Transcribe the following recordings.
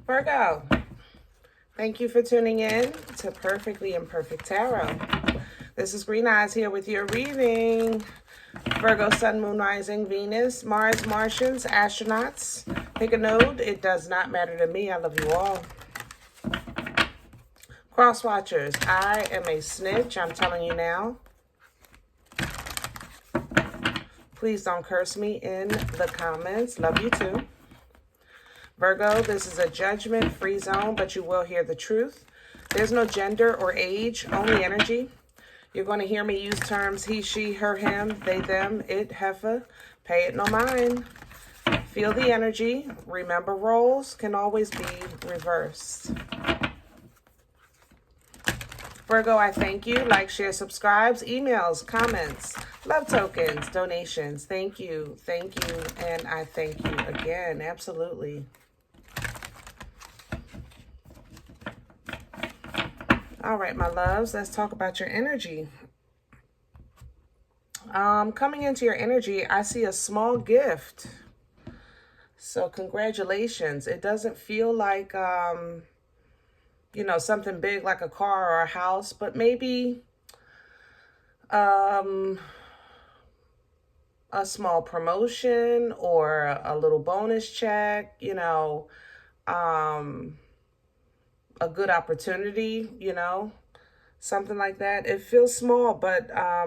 Virgo, thank you for tuning in to Perfectly Imperfect Tarot. This is Green Eyes here with your reading. Virgo, Sun, Moon, Rising, Venus, Mars, Martians, astronauts. Pick a node. It does not matter to me. I love you all. Cross watchers, I am a snitch. I'm telling you now. Please don't curse me in the comments. Love you too. Virgo, this is a judgment-free zone, but you will hear the truth. There's no gender or age, only energy. You're going to hear me use terms he, she, her, him, they, them, it, heifer. Pay it no mind. Feel the energy. Remember, roles can always be reversed. Virgo, I thank you. Like, share, subscribes, emails, comments, love tokens, donations. Thank you. Thank you. And I thank you again. Absolutely. All right, my loves, let's talk about your energy. Coming into your energy, I see a small gift. So congratulations. It doesn't feel like, you know, something big like a car or a house, but maybe a small promotion or a little bonus check, you know, a good opportunity, you know, something like that. It feels small, but I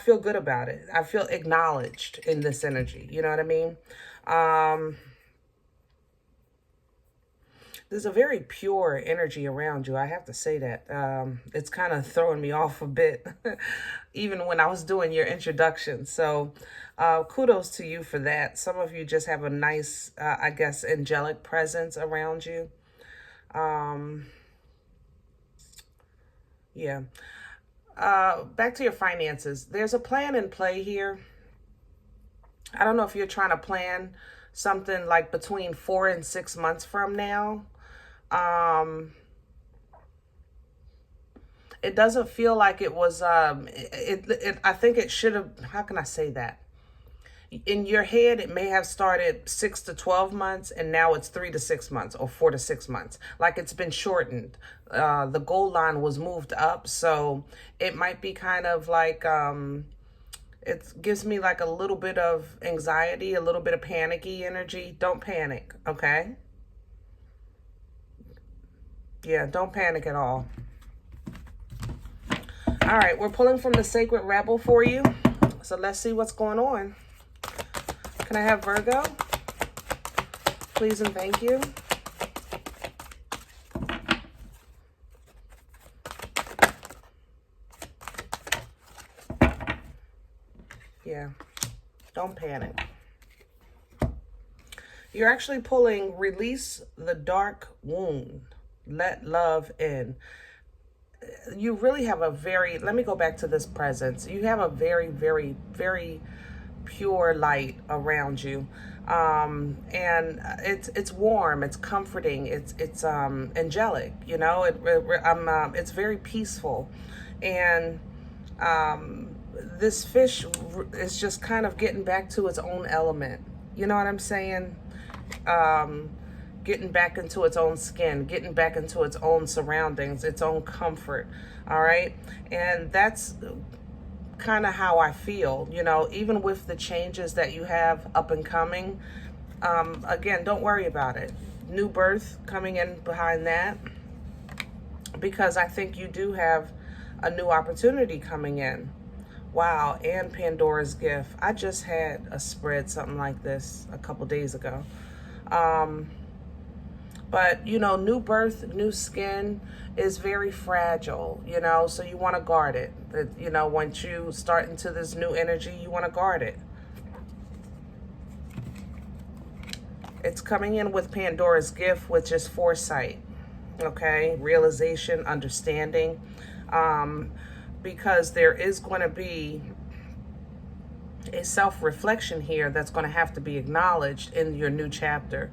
feel good about it. I feel acknowledged in this energy. You know what I mean? There's a very pure energy around you. I have to say that. It's kind of throwing me off a bit, even when I was doing your introduction. So kudos to you for that. Some of you just have a nice, I guess, angelic presence around you. Yeah. Back to your finances. There's a plan in play here. I don't know if you're trying to plan something like between 4 and 6 months from now. It doesn't feel like it was, I think it should have, how can I say that? In your head, it may have started 6 to 12 months, and now it's 3 to 6 months or 4 to 6 months. Like it's been shortened. The goal line was moved up, so it might be kind of like, it gives me like a little bit of anxiety, a little bit of panicky energy. Don't panic, okay? Yeah, don't panic at all. All right, we're pulling from the Sacred Rebel for you. So let's see what's going on. Can I have Virgo? Please and thank you. Yeah, don't panic. You're actually pulling Release the Dark Wound. Let love in. You really have a very, let me go back to this presence. You have a very, very, very pure light around you, and it's warm, it's comforting, it's angelic, you know. It's very peaceful, and this fish is just kind of getting back to its own element. You know what I'm saying? Getting back into its own skin, getting back into its own surroundings, its own comfort. All right, and that's kind of how I feel, you know, even with the changes that you have up and coming. Again, don't worry about it. New birth coming in behind that, because I think you do have a new opportunity coming in. Wow, and Pandora's gift. I just had a spread something like this a couple days ago. But, you know, new birth, new skin is very fragile, you know, so you want to guard it. You know, once you start into this new energy, you want to guard it. It's coming in with Pandora's gift, which is foresight, okay? Realization, understanding, because there is going to be a self-reflection here that's going to have to be acknowledged in your new chapter.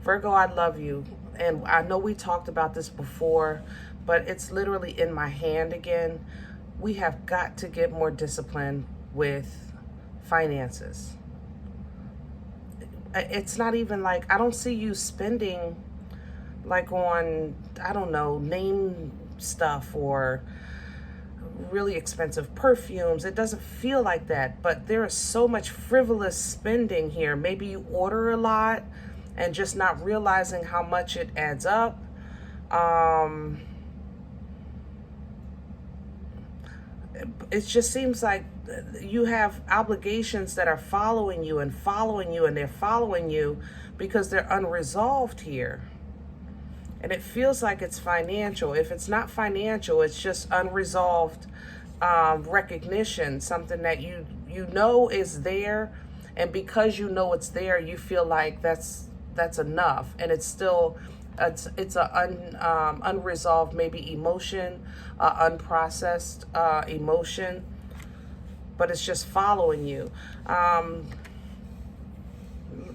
Virgo, I love you. And I know we talked about this before, but it's literally in my hand again. We have got to get more disciplined with finances. It's not even like, I don't see you spending like on, I don't know, name stuff or really expensive perfumes. It doesn't feel like that, but there is so much frivolous spending here. Maybe you order a lot and just not realizing how much it adds up. It just seems like you have obligations that are following you and following you, and they're following you because they're unresolved here. And it feels like it's financial. If it's not financial, it's just unresolved recognition, something that you know is there, and because you know it's there, you feel like that's enough, and it's still it's a unresolved maybe emotion, unprocessed emotion, but it's just following you.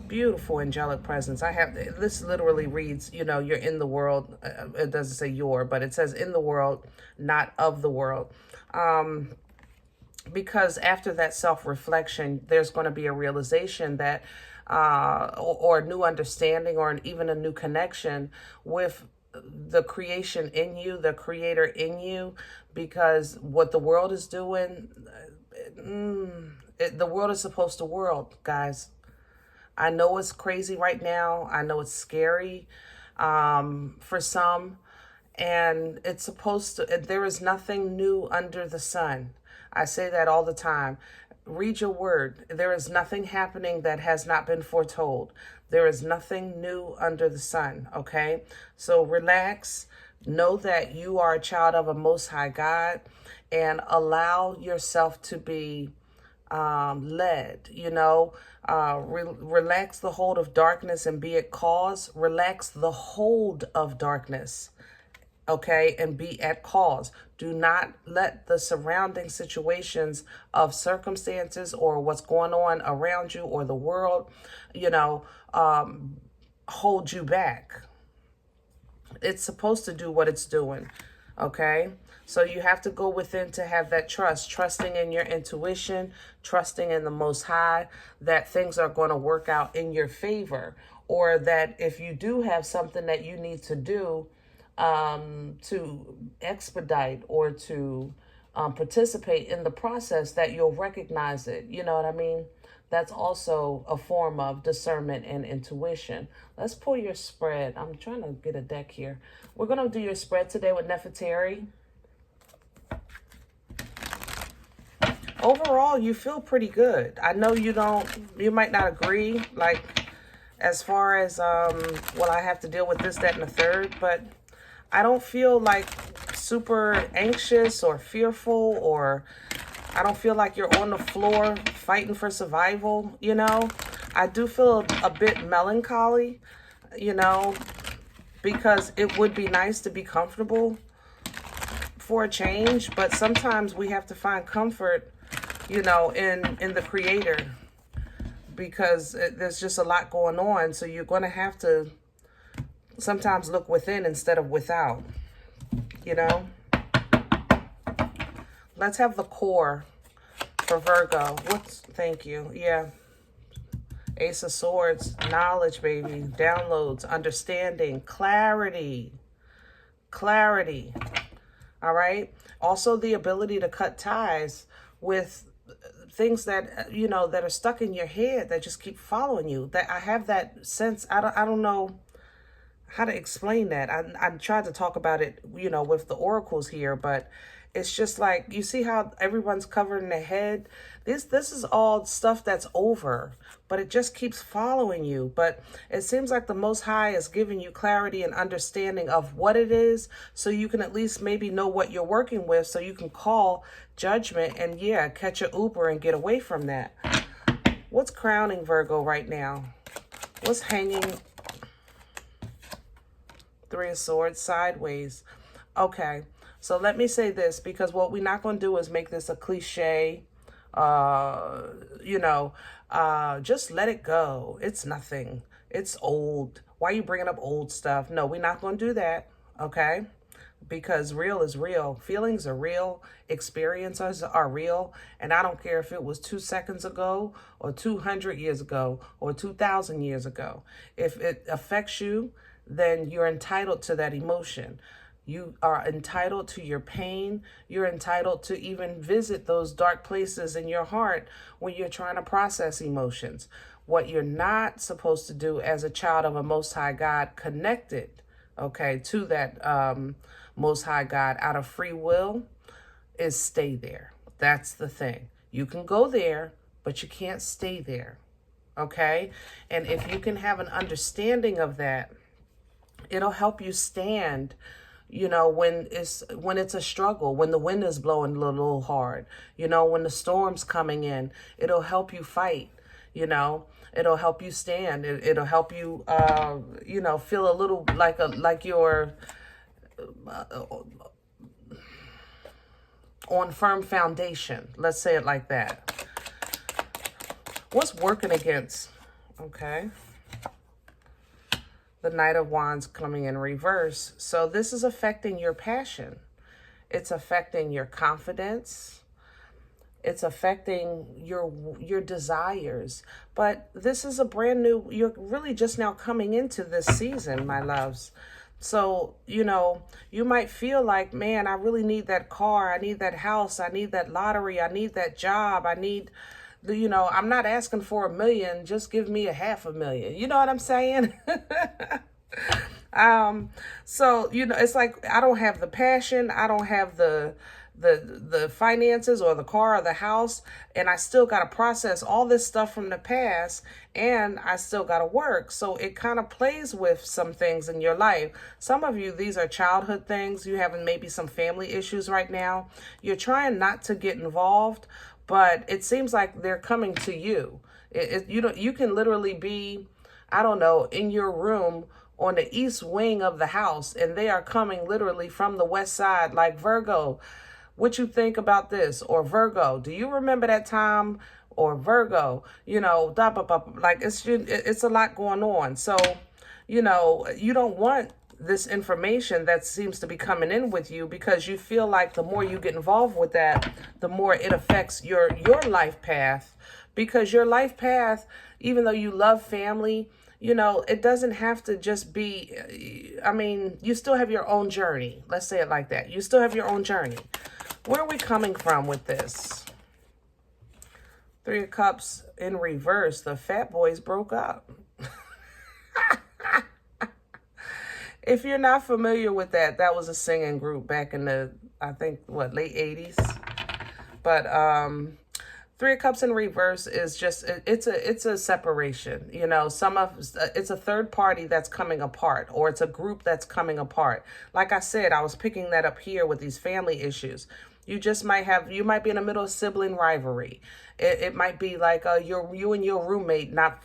Beautiful angelic presence. I have, this literally reads, you know, you're in the world. It doesn't say your, but it says in the world, not of the world. Because after that self-reflection, there's going to be a realization that, or a new understanding, or even a new connection with the creation in you, the creator in you, because what the world is doing, the world is supposed to world, guys. I know it's crazy right now. I know it's scary for some. And it's supposed to, there is nothing new under the sun. I say that all the time. Read your word. There is nothing happening that has not been foretold. There is nothing new under the sun, okay? So relax. Know that you are a child of a Most High God, and allow yourself to be led, you know. Relax the hold of darkness and be at cause. Relax the hold of darkness, okay, and be at cause. Do not let the surrounding situations of circumstances or what's going on around you or the world, you know, hold you back. It's supposed to do what it's doing, okay? So you have to go within to have that trust, trusting in your intuition, trusting in the Most High, that things are going to work out in your favor, or that if you do have something that you need to do to expedite or to participate in the process, that you'll recognize it. You know what I mean? That's also a form of discernment and intuition. Let's pull your spread. I'm trying to get a deck here. We're going to do your spread today with Nefertari. Overall, you feel pretty good. I know you might not agree, like, as far as, well, I have to deal with this, that, and the third, but I don't feel like super anxious or fearful, or I don't feel like you're on the floor fighting for survival, you know. I do feel a bit melancholy, you know, because it would be nice to be comfortable for a change, but sometimes we have to find comfort, you know, in the creator, because there's just a lot going on. So you're going to have to sometimes look within instead of without, you know. Let's have the core for Virgo. Thank you. Yeah. Ace of Swords, knowledge, baby, downloads, understanding, clarity. All right. Also the ability to cut ties with things that, you know, that are stuck in your head, that just keep following you. That I have that sense. I don't know how to explain that. I tried to talk about it, you know, with the oracles here, but it's just like, you see how everyone's covering their head? This is all stuff that's over, but it just keeps following you. But it seems like the Most High is giving you clarity and understanding of what it is, so you can at least maybe know what you're working with, so you can call judgment and, yeah, catch an Uber and get away from that. What's crowning Virgo right now? What's hanging? Three of Swords sideways. Okay. So let me say this, because what we're not going to do is make this a cliche, you know, just let it go. It's nothing. It's old. Why are you bringing up old stuff? No, we're not going to do that, okay? Because real is real. Feelings are real. Experiences are real. And I don't care if it was 2 seconds ago or 200 years ago or 2,000 years ago. If it affects you, then you're entitled to that emotion. You are entitled to your pain. You're entitled to even visit those dark places in your heart when you're trying to process emotions. What you're not supposed to do as a child of a Most High God connected, okay, to that Most High God out of free will is stay there. That's the thing. You can go there, but you can't stay there, okay? And if you can have an understanding of that, it'll help you stand, you know, when it's a struggle, when the wind is blowing a little hard, you know, when the storm's coming in. It'll help you fight, you know. It'll help you stand. It'll help you, you know, feel a little like you're on firm foundation. Let's say it like that. What's working against? Okay. The Knight of Wands coming in reverse. So this is affecting your passion. It's affecting your confidence. It's affecting your desires. But this is a brand new, you're really just now coming into this season, my loves. So, you know, you might feel like, man, I really need that car. I need that house. I need that lottery. I need that job. I need, you know, I'm not asking for $1 million. Just give me $500,000. You know what I'm saying? So, you know, it's like, I don't have the passion. I don't have the finances or the car or the house, and I still got to process all this stuff from the past, and I still got to work. So it kind of plays with some things in your life. Some of you, these are childhood things. You having maybe some family issues right now. You're trying not to get involved, but it seems like they're coming to you. You can literally be, I don't know, in your room on the east wing of the house, and they are coming literally from the west side, like, Virgo, what you think about this? Or Virgo, do you remember that time? Or Virgo, you know, like it's a lot going on. So, you know, you don't want this information that seems to be coming in with you, because you feel like the more you get involved with that, the more it affects your life path. Because your life path, even though you love family, you know, it doesn't have to just be, I mean, you still have your own journey. Let's say it like that. You still have your own journey. Where are we coming from with this? 3 of Cups in reverse. The fat boys broke up. If you're not familiar with that, that was a singing group back in the, I think, what, late 80s? But 3 of Cups in reverse is just, it's a separation. You know, it's a third party that's coming apart, or it's a group that's coming apart. Like I said, I was picking that up here with these family issues. You might be in the middle of sibling rivalry. It might be like you and your roommate not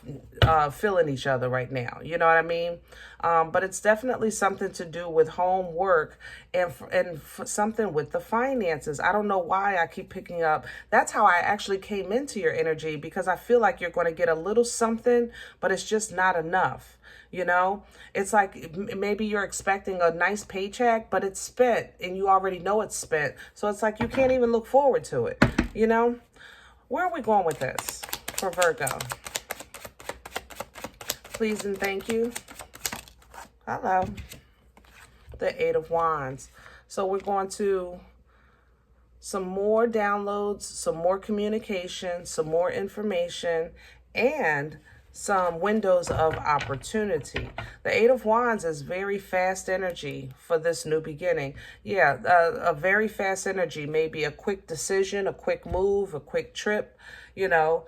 feeling each other right now. You know what I mean? But it's definitely something to do with homework and something with the finances. I don't know why I keep picking up. That's how I actually came into your energy, because I feel like you're going to get a little something, but it's just not enough. You know, it's like maybe you're expecting a nice paycheck, but it's spent and you already know it's spent. So it's like you can't even look forward to it. You know, where are we going with this for Virgo? Please and thank you. Hello. The 8 of Wands. So we're going to some more downloads, some more communication, some more information, and some windows of opportunity. The 8 of Wands is very fast energy for this new beginning. Yeah, a very fast energy, maybe a quick decision, a quick move, a quick trip, you know,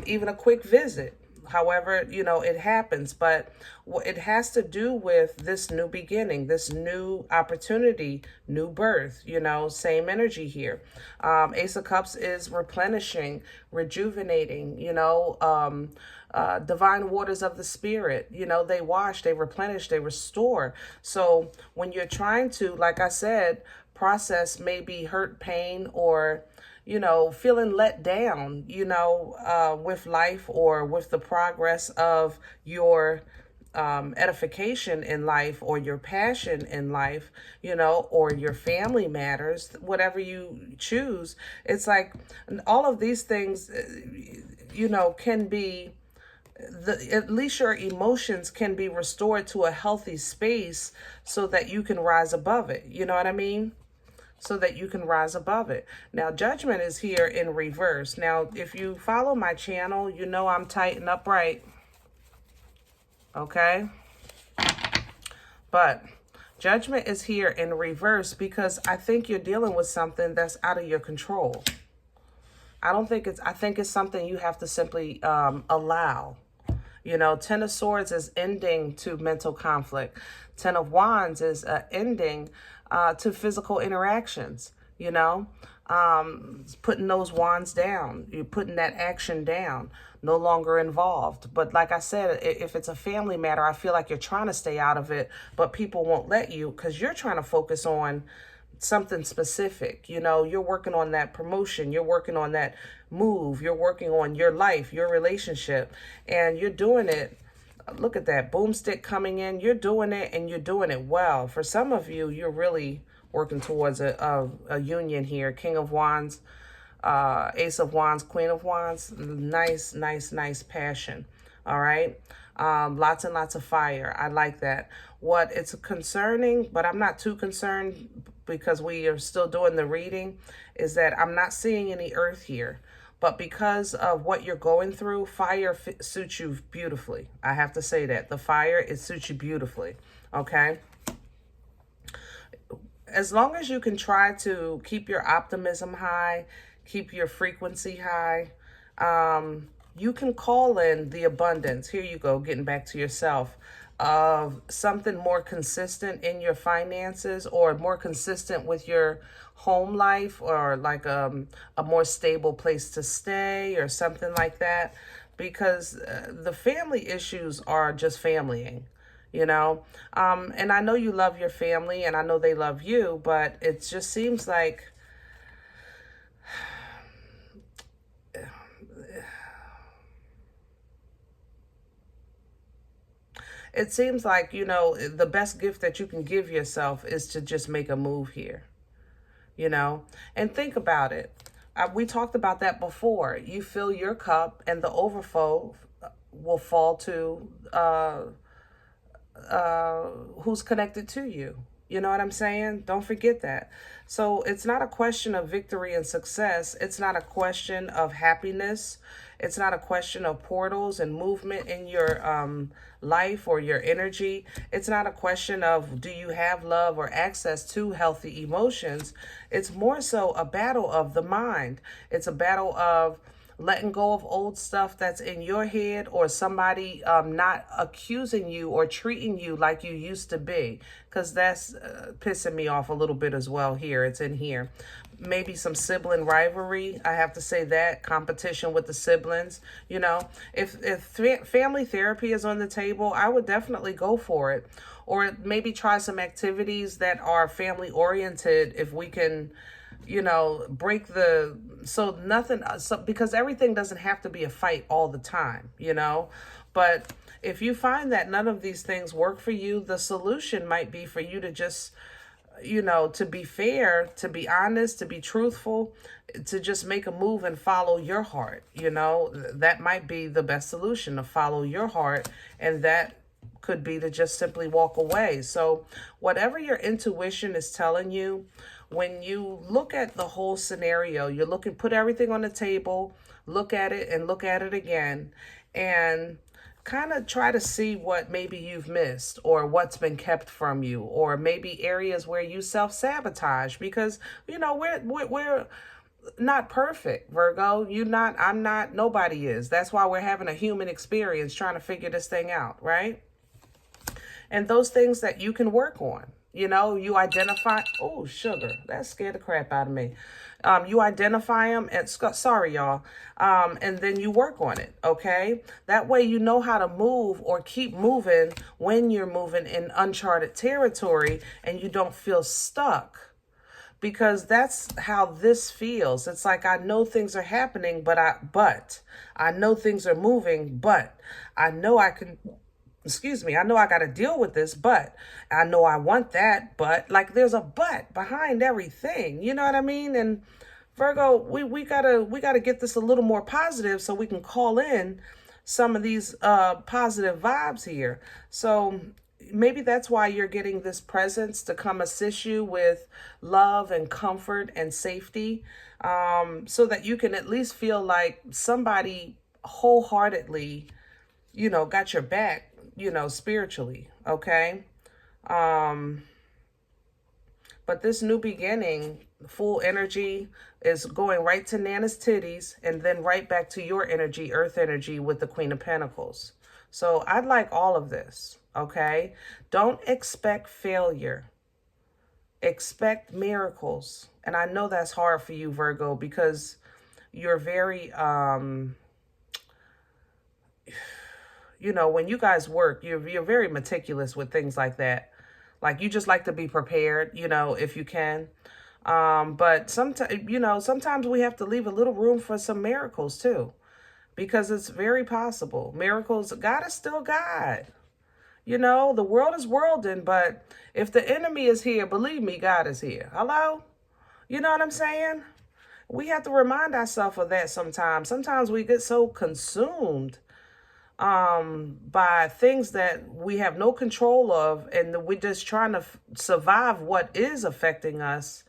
even a quick visit. However, you know, it happens, but it has to do with this new beginning, this new opportunity, new birth, you know, same energy here. Ace of Cups is replenishing, rejuvenating, you know, divine waters of the spirit, you know, they wash, they replenish, they restore. So when you're trying to, like I said, process maybe hurt, pain, or, you know, feeling let down, you know, with life or with the progress of your edification in life, or your passion in life, you know, or your family matters, whatever you choose. It's like all of these things, you know, can be, at least your emotions can be restored to a healthy space so that you can rise above it. You know what I mean? So that you can rise above it. Now, Judgment is here in reverse. Now, if you follow my channel, you know I'm tight and upright. Okay? But Judgment is here in reverse because I think you're dealing with something that's out of your control. I think it's something you have to simply allow. You know, Ten of Swords is ending to mental conflict. Ten of Wands is ending to physical interactions, you know. Putting those wands down. You're putting that action down. No longer involved. But like I said, if it's a family matter, I feel like you're trying to stay out of it, but people won't let you because you're trying to focus on something specific. You know, you're working on that promotion, you're working on that move, you're working on your life, your relationship, and you're doing it. Look at that boomstick coming in. You're doing it, and you're doing it well. For some of you, you're really working towards a union here. King of Wands, Ace of Wands, Queen of Wands. Nice, nice, nice passion. All right. Lots and lots of fire. I like that. What it's concerning, but I'm not too concerned because we are still doing the reading, is that I'm not seeing any earth here. But because of what you're going through, fire suits you beautifully. I have to say that. The fire, it suits you beautifully. Okay? As long as you can try to keep your optimism high, keep your frequency high, you can call in the abundance. Here you go, getting back to yourself. Of something more consistent in your finances, or more consistent with your home life, or like a more stable place to stay or something like that, because the family issues are just familying, you know. And I know you love your family and I know they love you, but it just seems like you know, the best gift that you can give yourself is to just make a move here, you know. And think about it. We talked about that before. You fill your cup and the overflow will fall to who's connected to you. You know what I'm saying? Don't forget that. So it's not a question of victory and success. It's not a question of happiness. It's not a question of portals and movement in your life or your energy. It's not a question of do you have love or access to healthy emotions. It's more so a battle of the mind. It's a battle of letting go of old stuff that's in your head, or somebody not accusing you or treating you like you used to be, because that's pissing me off a little bit as well here. It's in here. Maybe some sibling rivalry. I have to say that. Competition with the siblings. You know, if family therapy is on the table, I would definitely go for it. Or maybe try some activities that are family oriented if we can, you know, break the, so nothing, so because everything doesn't have to be a fight all the time, you know. But if you find that none of these things work for you, the solution might be for you to just, you know, to be fair, to be honest, to be truthful, to just make a move and follow your heart. You know, that might be the best solution, to follow your heart. And that could be to just simply walk away. So whatever your intuition is telling you, when you look at the whole scenario, you're looking, put everything on the table, look at it and look at it again, and kind of try to see what maybe you've missed, or what's been kept from you, or maybe areas where you self-sabotage, because, you know, we're not perfect, Virgo. You're not, I'm not, nobody is. That's why we're having a human experience trying to figure this thing out, right? And those things that you can work on. You know, you identify, oh, sugar, that scared the crap out of me. You identify them, and sorry, y'all, and then you work on it, okay? That way you know how to move or keep moving when you're moving in uncharted territory and you don't feel stuck. Because that's how this feels. It's like, I know things are happening, but I know things are moving, but I know I can... Excuse me, I know I got to deal with this, but I know I want that, but like there's a but behind everything. You know what I mean? And Virgo, we gotta get this a little more positive so we can call in some of these positive vibes here. So maybe that's why you're getting this presence to come assist you with love and comfort and safety, so that you can at least feel like somebody wholeheartedly, got your back, spiritually. Okay. But this new beginning, full energy, is going right to Nana's titties and then right back to your energy, earth energy, with the Queen of Pentacles. So I'd like all of this, okay? Don't expect failure. Expect miracles. And I know that's hard for you, Virgo, because you're very, when you guys work, you're very meticulous with things like that. Like, you just like to be prepared, if you can. But sometimes we have to leave a little room for some miracles too, because it's very possible. Miracles, God is still God. The world is worlding, but if the enemy is here, believe me, God is here. Hello? You know what I'm saying? We have to remind ourselves of that sometimes. Sometimes we get so consumed by things that we have no control of, and we're just trying to survive what is affecting us,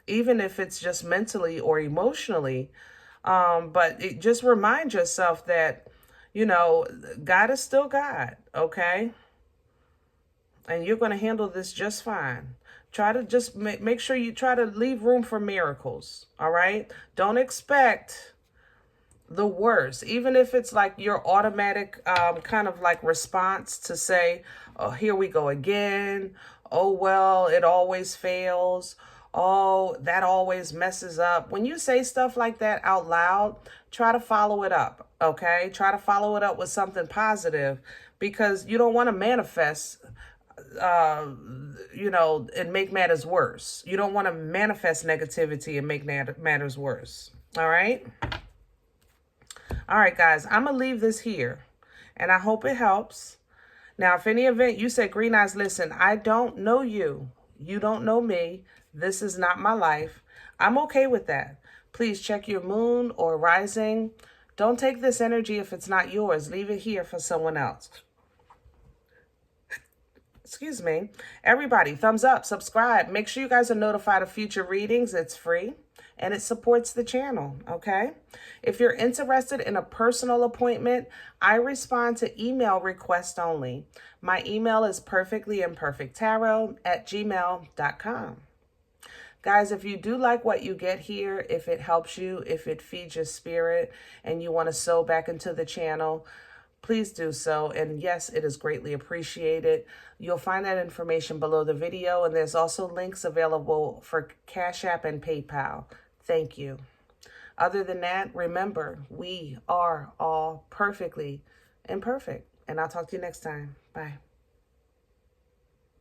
even if it's just mentally or emotionally. But just remind yourself that, God is still God, okay? And you're going to handle this just fine. Try to just make sure you try to leave room for miracles, all right? Don't expect the worst, even if it's like your automatic kind of like response to say, oh, here we go again. Oh, well, it always fails. Oh, that always messes up. When you say stuff like that out loud, try to follow it up, okay? Try to follow it up with something positive, because you don't want to manifest, and make matters worse. You don't want to manifest negativity and make matters worse, all right? All right, guys, I'm going to leave this here, and I hope it helps. Now, if any event you say, Green Eyes, listen, I don't know you. You don't know me. This is not my life. I'm okay with that. Please check your moon or rising. Don't take this energy if it's not yours. Leave it here for someone else. Excuse me. Everybody, thumbs up, subscribe. Make sure you guys are notified of future readings. It's free and it supports the channel, okay? If you're interested in a personal appointment, I respond to email requests only. My email is perfectlyimperfecttarot@gmail.com. Guys, if you do like what you get here, if it helps you, if it feeds your spirit, and you want to sow back into the channel, please do so. And yes, it is greatly appreciated. You'll find that information below the video, and there's also links available for CashApp and PayPal. Thank you. Other than that, remember, we are all perfectly imperfect. And I'll talk to you next time. Bye.